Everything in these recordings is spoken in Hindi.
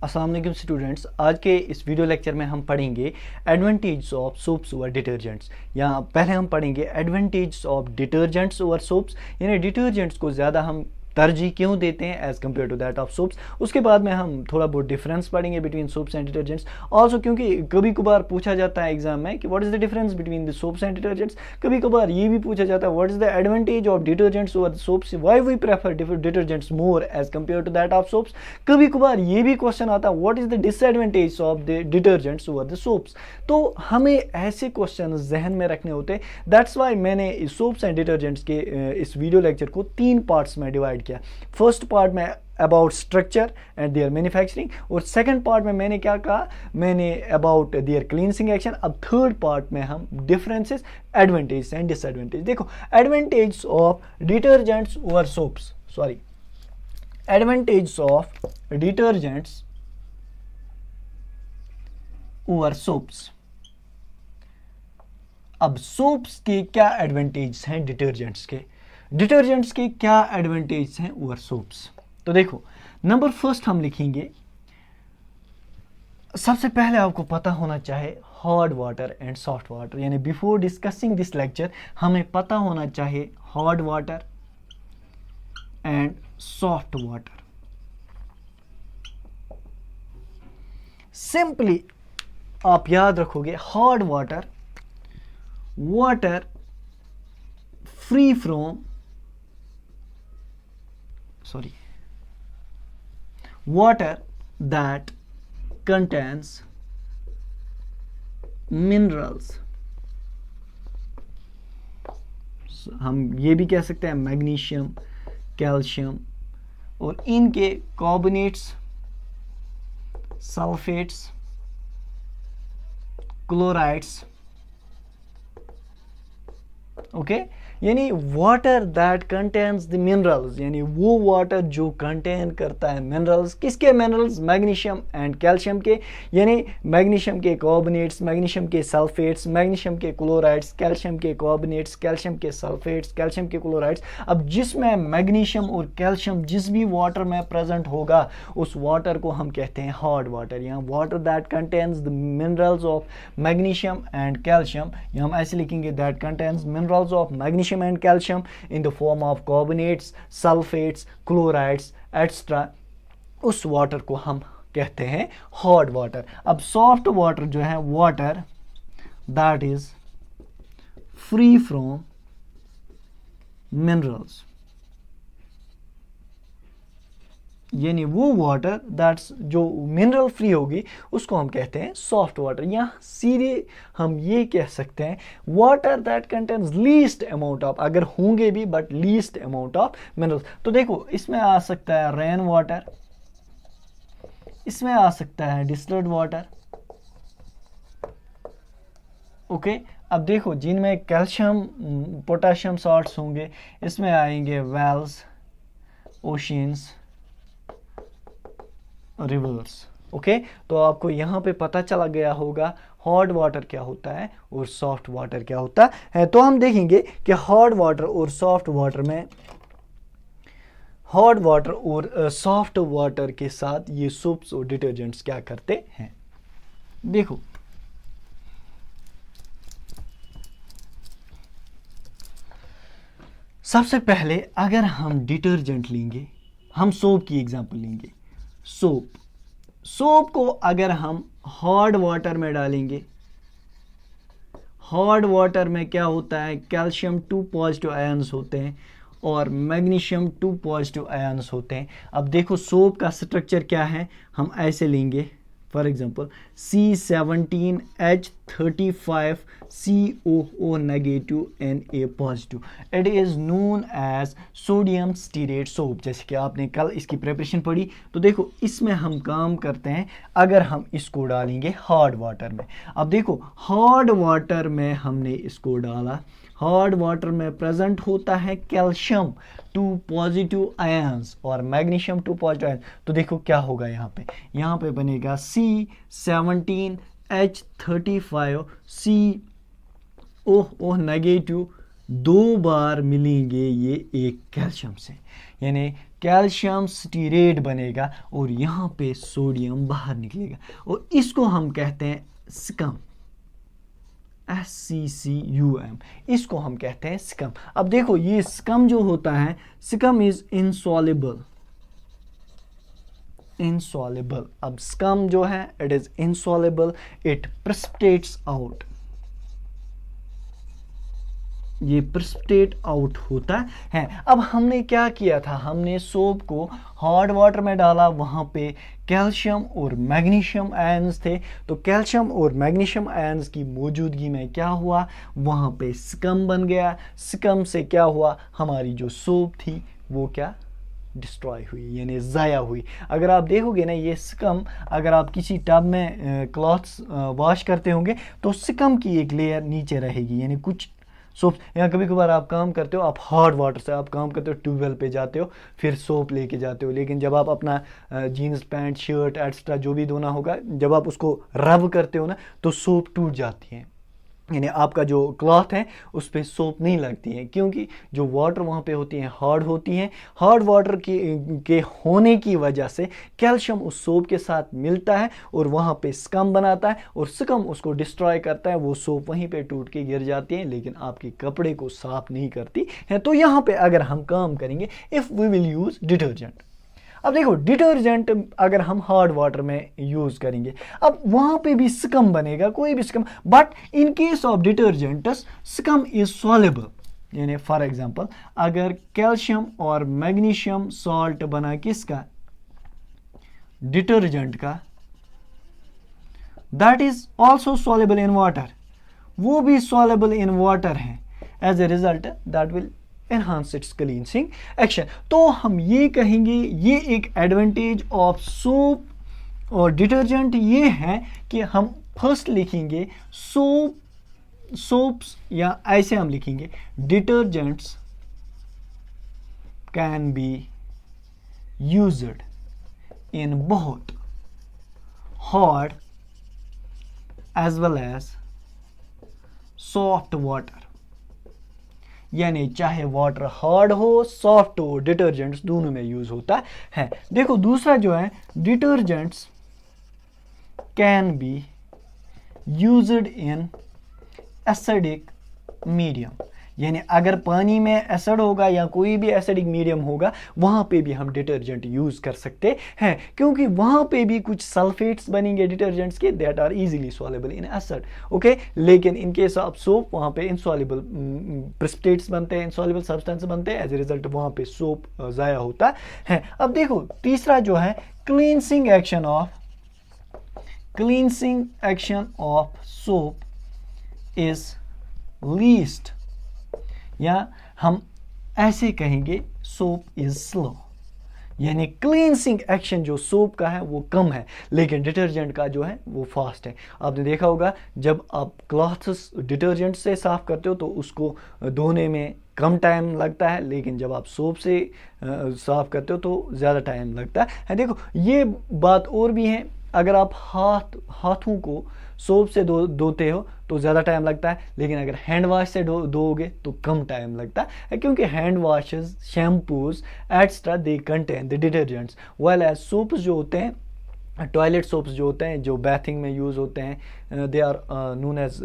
अस्सलाम वालेकुम स्टूडेंट्स। आज के इस वीडियो लेक्चर में हम पढ़ेंगे advantage of soaps over detergents. यहाँ पहले हम पढ़ेंगे advantage of detergents over soaps, यानी डिटर्जेंट्स को ज़्यादा हम तरजीह क्यों देते हैं as compare to that of soaps. उसके बाद में हम थोड़ा बहुत डिफरेंस पढ़ेंगे between soaps and detergents also, क्योंकि कभी कभार पूछा जाता है एग्जाम में कि what is the difference between the soaps and detergents. कभी कभार ये भी पूछा जाता है what is the advantage of detergents over soaps, why we prefer detergents more as compare to that of soaps. कभी कभार ये भी क्वेश्चन आता है what is the disadvantage of the detergents over the soaps. तो हमें ऐसे क्वेश्चन जहन में रखने होते हैं। दैट्स वाई मैंने सोप्स एंड डिटर्जेंट्स के इस वीडियो लेक्चर को 3 पार्ट्स में डिवाइड किया। फर्स्ट पार्ट में about structure and there manufacturing, और सेकंड पार्ट में मैंने क्या कहा, मैंने अबाउट देयर क्लींसिंग एक्शन। अब थर्ड पार्ट में हम डिफरेंसेस, एडवांटेज एंड डिसएडवांटेज। देखो advantage of detergents over soaps, sorry advantage of detergents over soaps. अब सोप्स के क्या एडवांटेज हैं डिटर्जेंट्स के, डिटर्जेंट्स के क्या एडवांटेज हैं ओवर सोप्स। तो देखो नंबर फर्स्ट हम लिखेंगे, सबसे पहले आपको पता होना चाहिए hard water and soft water, यानी बिफोर डिस्कसिंग दिस लेक्चर हमें पता होना चाहिए hard water and soft water. Simply आप याद रखोगे hard water, water free from water that contains minerals, हम ये भी कह सकते हैं मैग्नीशियम, कैल्शियम, और इनके कार्बोनेट्स, सल्फेट्स, क्लोराइड्स। ओके यानी water that contains the minerals, यानी वो वाटर जो कंटेन करता है मिनरल्स। किसके मिनरल्स? मैग्नीशियम एंड कैल्शियम के, यानी मैग्नीशियम के कार्बोनेट्स, मैग्नीशियम के सल्फेट्स, मैग्नीशियम के क्लोराइड्स, कैल्शियम के कार्बोनेट्स, कैल्शियम के सल्फेट्स, कैल्शियम के क्लोराइड्स। अब जिसमें मैग्नीशियम और कैल्शियम जिस भी वाटर में प्रेजेंट होगा उस वाटर को हम कहते हैं हार्ड वाटर, या water that contains the minerals of magnesium and calcium, या हम ऐसे लिखेंगे that contains minerals of magnesium and calcium in the form of carbonates, sulfates, chlorides etc. उस वाटर को हम कहते हैं hard water। अब soft water जो है water that is free from minerals, यानी वो वाटर दैट्स जो मिनरल फ्री होगी उसको हम कहते हैं सॉफ्ट वाटर। या सीधे हम ये कह सकते हैं water that contains least amount of, अगर होंगे भी but least amount of minerals. तो देखो इसमें आ सकता है रेन वाटर, इसमें आ सकता है डिस्टिल्ड वाटर। ओके अब देखो जिनमें कैल्शियम पोटेशियम सॉल्ट्स होंगे इसमें आएंगे वेल्स, ओशियंस, रिवर्स। ओके तो आपको यहाँ पे पता चला गया होगा हार्ड वाटर क्या होता है और सॉफ्ट वाटर क्या होता है। तो हम देखेंगे कि हार्ड वाटर और सॉफ्ट वाटर में, हार्ड वाटर और सॉफ्ट वाटर के साथ ये सोप्स और डिटर्जेंट्स क्या करते हैं। देखो सबसे पहले अगर हम डिटर्जेंट लेंगे, हम सोप की एग्जांपल लेंगे। सोप को अगर हम हार्ड वाटर में डालेंगे, हार्ड वाटर में क्या होता है, कैल्शियम 2 पॉजिटिव आयन्स होते हैं और मैग्नीशियम 2 पॉजिटिव आयन्स होते हैं। अब देखो सोप का स्ट्रक्चर क्या है, हम ऐसे लेंगे for example C17H35COO negative Na positive, it is known as sodium stearate soap. जैसे कि आपने कल इसकी प्रिपरेशन पढ़ी। तो देखो इसमें हम काम करते हैं अगर हम इसको डालेंगे हार्ड वाटर में। अब देखो हार्ड वाटर में हमने इसको डाला, हार्ड वाटर में प्रेजेंट होता है कैल्शियम 2 पॉजिटिव आयन्स और मैग्नीशियम 2 पॉजिटिव आयन्स। तो देखो क्या होगा यहाँ पे बनेगा C17H35COO नेगेटिव दो बार मिलेंगे ये एक कैल्शियम से, यानी कैल्शियम स्टीरेट बनेगा और यहाँ पे सोडियम बाहर निकलेगा और इसको हम कहते हैं स्कम, SCCUM, इसको हम कहते हैं स्कम। अब देखो ये स्कम जो होता है, स्कम इज इनसॉल्युबल, इनसॉल्युबल। अब स्कम जो है it is insoluble, it precipitates out, ये प्रेसिपिटेट आउट होता है। अब हमने क्या किया था, हमने सोप को हॉट वाटर में डाला, वहाँ पे कैल्शियम और मैग्नीशियम आयंस थे, तो कैल्शियम और मैग्नीशियम आयंस की मौजूदगी में क्या हुआ, वहाँ पे स्कम बन गया। स्कम से क्या हुआ, हमारी जो सोप थी वो क्या डिस्ट्रॉय हुई, यानी ज़ाया हुई। अगर आप देखोगे ना ये स्कम, अगर आप किसी टब में क्लॉथ्स वॉश करते होंगे तो स्कम की एक लेयर नीचे रहेगी, यानी कुछ सोप, या कभी कभार आप काम करते हो, आप हॉट वाटर से आप काम करते हो, ट्यूबवेल पे जाते हो, फिर सोप लेके जाते हो, लेकिन जब आप अपना जीन्स पैंट शर्ट एक्स्ट्रा जो भी धोना होगा, जब आप उसको रब करते हो ना तो सोप टूट जाती है, यानी आपका जो क्लॉथ है उस पर सोप नहीं लगती है, क्योंकि जो वाटर वहाँ पे होती हैं हार्ड होती हैं। हार्ड वाटर के होने की वजह से कैल्शियम उस सोप के साथ मिलता है और वहाँ पे स्कम बनाता है और स्कम उसको डिस्ट्रॉय करता है, वो सोप वहीं पे टूट के गिर जाती है, लेकिन आपके कपड़े को साफ नहीं करती है। तो यहाँ पे अगर हम काम करेंगे, if we will use detergent, अब देखो डिटर्जेंट अगर हम हार्ड वाटर में यूज करेंगे, अब वहां पे भी स्कम बनेगा, कोई भी scum, but in case of detergents scum is soluble, यानी फॉर एग्जांपल अगर कैल्शियम और मैग्नीशियम सॉल्ट बना किसका, डिटर्जेंट का, that is also soluble in water, वो भी सॉल्युबल इन वाटर है, as a result that will enhance its cleansing action। तो हम ये कहेंगे ये एक एडवांटेज ऑफ सोप और डिटर्जेंट ये है कि हम फर्स्ट लिखेंगे सोप्स, या ऐसे हम लिखेंगे डिटर्जेंट्स कैन बी यूज्ड इन बहुत hard as well as soft water, यानी चाहे वाटर हार्ड हो सॉफ्ट हो, डिटर्जेंट्स दोनों में यूज होता है। देखो दूसरा जो है, detergents can be used in acidic medium, यानी अगर पानी में एसिड होगा या कोई भी एसिडिक मीडियम होगा वहाँ पे भी हम डिटर्जेंट यूज़ कर सकते हैं, क्योंकि वहाँ पे भी कुछ सल्फेट्स बनेंगे डिटर्जेंट्स के, that are easily soluble in acid, okay. लेकिन इन केस ऑफ सोप वहाँ पे इनसॉल्युबल प्रेसिपिटेट्स बनते हैं, इनसॉल्युबल सब्सटेंस बनते हैं, एज ए रिजल्ट वहाँ पे सोप ज़ाया होता है। अब देखो तीसरा जो है cleansing action of soap is least, या हम ऐसे कहेंगे सोप इज स्लो, यानी क्लींसिंग एक्शन जो सोप का है वो कम है, लेकिन डिटर्जेंट का जो है वो फास्ट है। आपने देखा होगा जब आप क्लॉथ्स डिटर्जेंट से साफ करते हो तो उसको धोने में कम टाइम लगता है, लेकिन जब आप सोप से साफ करते हो तो ज़्यादा टाइम लगता है। देखो ये बात और भी है, अगर आप हाथों को सोप से धोते हो तो ज़्यादा टाइम लगता है, लेकिन अगर हैंड वॉश से धोओगे तो कम टाइम लगता है, क्योंकि hand washes, shampoos extra they contain the detergents, well as soaps जो होते हैं, टॉयलेट सोप्स जो होते हैं जो बैथिंग में यूज़ होते हैं, they are known as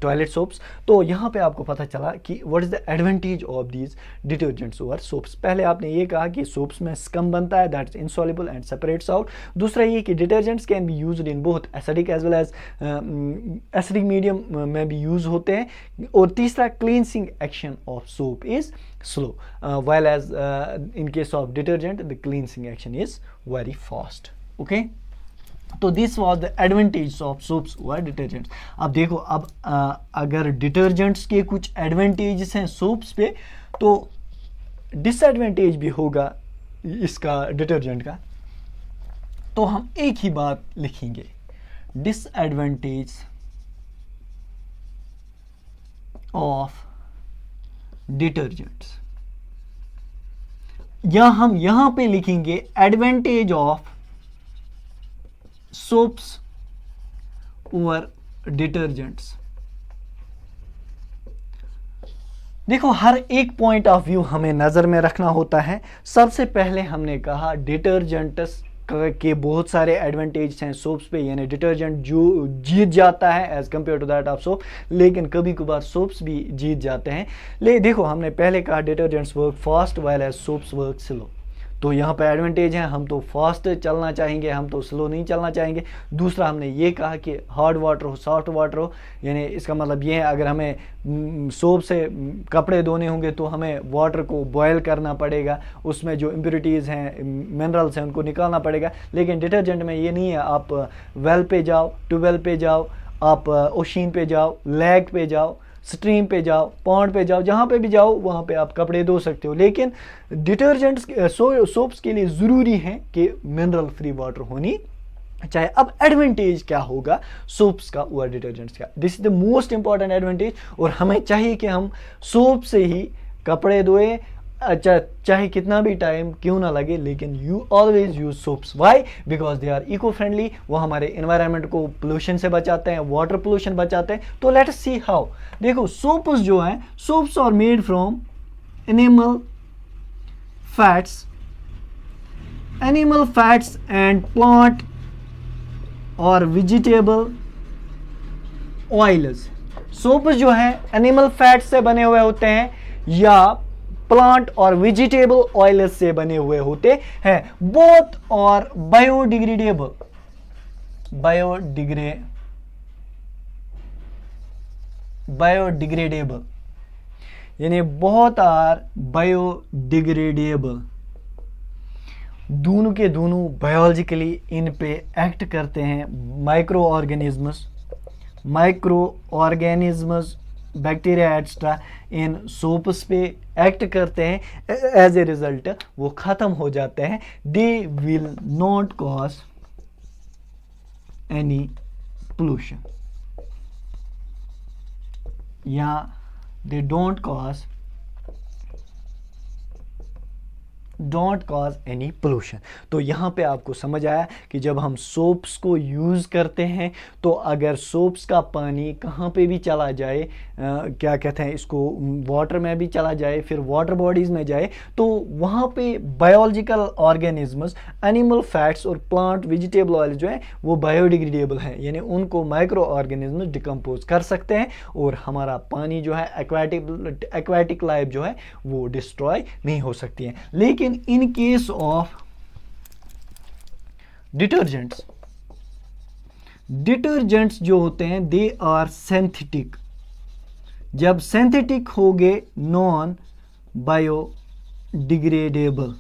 toilet soaps. तो यहाँ पे आपको पता चला कि what is the advantage of these detergents over soaps. पहले आपने ये कहा कि सोप्स में स्कम बनता है, that is insoluble and separates out. दूसरा ये कि detergents can be used in both acidic as well as acidic medium में भी यूज़ होते हैं। और तीसरा क्लींसिंग एक्शन ऑफ सोप इज स्लो, while as in case of detergent the cleansing action is very fast, okay। तो this was the advantage of soaps व डिटर्जेंट्स। अब देखो अब अगर डिटर्जेंट्स के कुछ एडवांटेजेस हैं सोप्स पे, तो डिसएडवांटेज भी होगा इसका डिटर्जेंट का, तो हम एक ही बात लिखेंगे, डिसएडवांटेज ऑफ डिटर्जेंट्स, या हम यहां पे लिखेंगे advantage of soaps over detergents. देखो हर एक पॉइंट ऑफ व्यू हमें नज़र में रखना होता है। सबसे पहले हमने कहा डिटर्जेंट्स के बहुत सारे एडवांटेज हैं सोप्स पे, यानी डिटर्जेंट जो जीत जाता है as compare to that of soap, लेकिन कभी कभार सोप्स भी जीत जाते हैं। ले देखो हमने पहले कहा detergents work fast while as soaps work slow, तो यहाँ पे एडवांटेज है, हम तो फास्ट चलना चाहेंगे, हम तो स्लो नहीं चलना चाहेंगे। दूसरा हमने ये कहा कि हार्ड वाटर हो सॉफ्ट वाटर हो, यानी इसका मतलब ये है अगर हमें सोप से कपड़े धोने होंगे तो हमें वाटर को बॉयल करना पड़ेगा, उसमें जो इम्प्योरिटीज़ हैं मिनरल्स हैं उनको निकालना पड़ेगा। लेकिन डिटर्जेंट में ये नहीं है, आप वेल पे जाओ, ट्यूबवेल पे जाओ, आप ओशीन पे जाओ, लेक पे जाओ, स्ट्रीम पे जाओ, पॉन्ड पे जाओ, जहाँ पे भी जाओ वहाँ पे आप कपड़े धो सकते हो। लेकिन डिटर्जेंट्स सोप्स के लिए ज़रूरी है कि मिनरल फ्री वाटर होनी चाहिए। अब एडवांटेज क्या होगा सोप्स का और डिटर्जेंट्स का, this is the most important advantage. और हमें चाहिए कि हम सोप से ही कपड़े धोए, चाहे कितना भी टाइम क्यों ना लगे, लेकिन you always use soaps. Why? Because they are eco friendly, वो हमारे एनवायरनमेंट को पोल्यूशन से बचाते हैं, वाटर पोल्यूशन बचाते हैं। तो लेट अस सी हाउ। देखो सोप्स जो हैं, soaps are made from animal fats and plant or vegetable oils. Soaps जो है एनिमल फैट से बने हुए होते हैं या प्लांट और वेजिटेबल ऑयल से बने हुए होते हैं। बोथ और बायोडिग्रेडेबल, यानी बहुत आर बायोडिग्रेडेबल, दोनों के दोनों बायोलॉजिकली इन पे एक्ट करते हैं। माइक्रो ऑर्गेनिज्मस बैक्टीरिया एक्स्ट्रा इन सोप्स पे एक्ट करते हैं, एज ए रिजल्ट वो ख़त्म हो जाते हैं। They will not cause any pollution, या they don't cause any pollution. तो यहाँ पे आपको समझ आया कि जब हम सोप्स को यूज़ करते हैं तो अगर सोप्स का पानी कहाँ पे भी चला जाए, क्या कहते हैं इसको, वाटर में भी चला जाए, फिर वाटर बॉडीज़ में जाए, तो वहाँ पे बायोलॉजिकल ऑर्गेनिजम्स, एनिमल फैट्स और प्लांट वेजिटेबल ऑयल जो है वो बायोडिग्रेडेबल हैं, यानी उनको माइक्रो ऑर्गेनिजम्स डिकम्पोज कर सकते हैं और हमारा पानी जो है एक्वाटिक लाइफ जो है वो डिस्ट्रॉय नहीं हो सकती है। लेकिन in case of डिटर्जेंट्स जो होते हैं दे आर सिंथेटिक। जब सिंथेटिक हो गए नॉन बायोडिग्रेडेबल,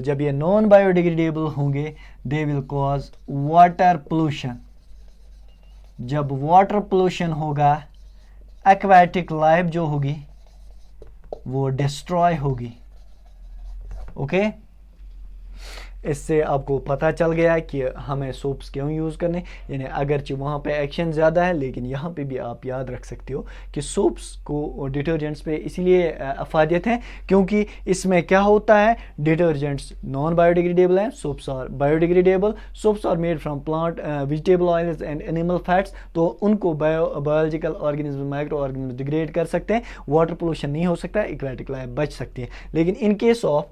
जब ये नॉन बायोडिग्रेडेबल होंगे they will cause water pollution. जब वाटर पोल्यूशन होगा एक्वाटिक लाइफ जो होगी वो डिस्ट्रॉय होगी। ओके, इससे आपको पता चल गया कि हमें सोप्स क्यों यूज़ करने, यानी अगरचे वहाँ पे एक्शन ज़्यादा है लेकिन यहाँ पे भी आप याद रख सकते हो कि सोप्स को डिटर्जेंट्स पे इसलिए अफादियत है क्योंकि इसमें क्या होता है, डिटर्जेंट्स नॉन बायोडिग्रेडेबल हैं, soaps are biodegradable. Soaps are made from plant vegetable oils and animal fats, तो उनको biological organism micro organism degrade कर सकते हैं, वाटर पोल्यूशन नहीं हो सकता, एक्वाटिक लाइफ बच सकती है। लेकिन in case of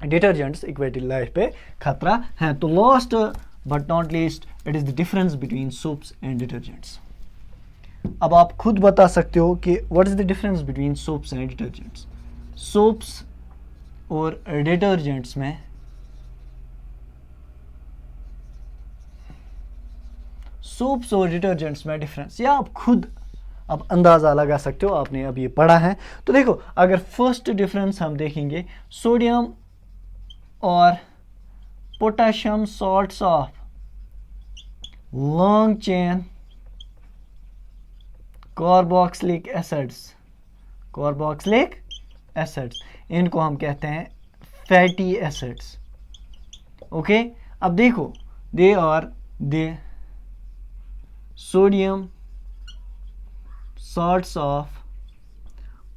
detergents aquatic life पे खतरा है। तो last but not least it is the difference between soaps and detergents. अब आप खुद बता सकते हो कि what is the difference between soaps and detergents. Soaps और डिटर्जेंट्स में डिफरेंस, या आप खुद अब अंदाज़ा लगा सकते हो, आपने अब ये पढ़ा है। तो देखो अगर फर्स्ट डिफरेंस हम देखेंगे, sodium or potassium salts of long chain carboxylic acids, इनको हम कहते हैं फैटी एसिड्स। ओके, अब देखो they are sodium salts of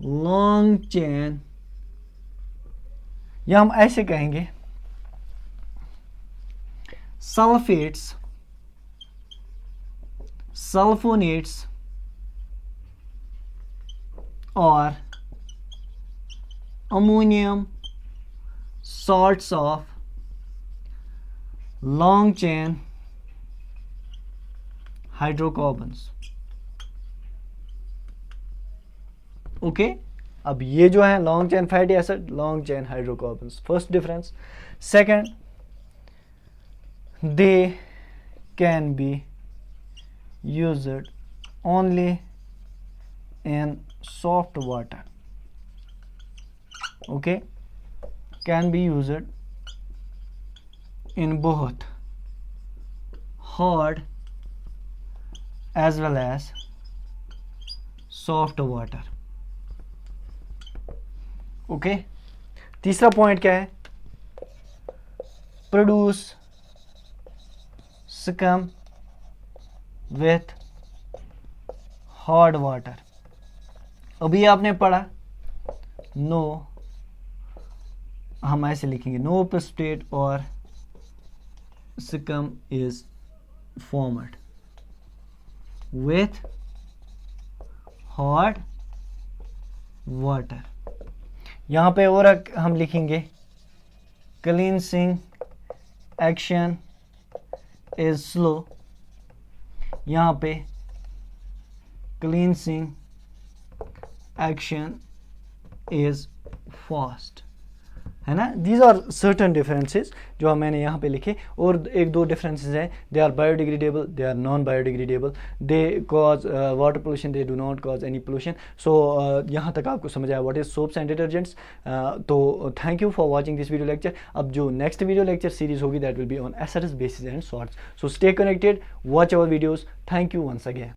long chain, या हम ऐसे कहेंगे sulphates, sulphonates or ammonium salts of long chain hydrocarbons. Okay अब ये जो है long chain fatty acid, long chain hydrocarbons, first difference. Second, they can be used only in soft water. Okay, can be used in both hard as well as soft water. Okay, तीसरा पॉइंट क्या है? Produce scum with hard water. अभी आपने पढ़ा नो, हम ऐसे लिखेंगे नो प्रेसिपिटेट और scum is formed with hot water. यहाँ पे और हम लिखेंगे cleansing action is slow. यहाँ पे cleansing action is fast, है ना. दीज आर सर्टन डिफरेंसेस जो मैंने यहाँ पे लिखे. और एक दो डिफरेंसेस हैं, they are biodegradable, they are non biodegradable, they cause water pollution, they do not cause any pollution. So यहाँ तक आपको समझ आया what is soaps and detergents. तो thank you for watching this video lecture. अब जो नेक्स्ट वीडियो लेक्चर सीरीज होगी that will be on acids, bases and salts. So stay connected, watch our videos. Thank you once again.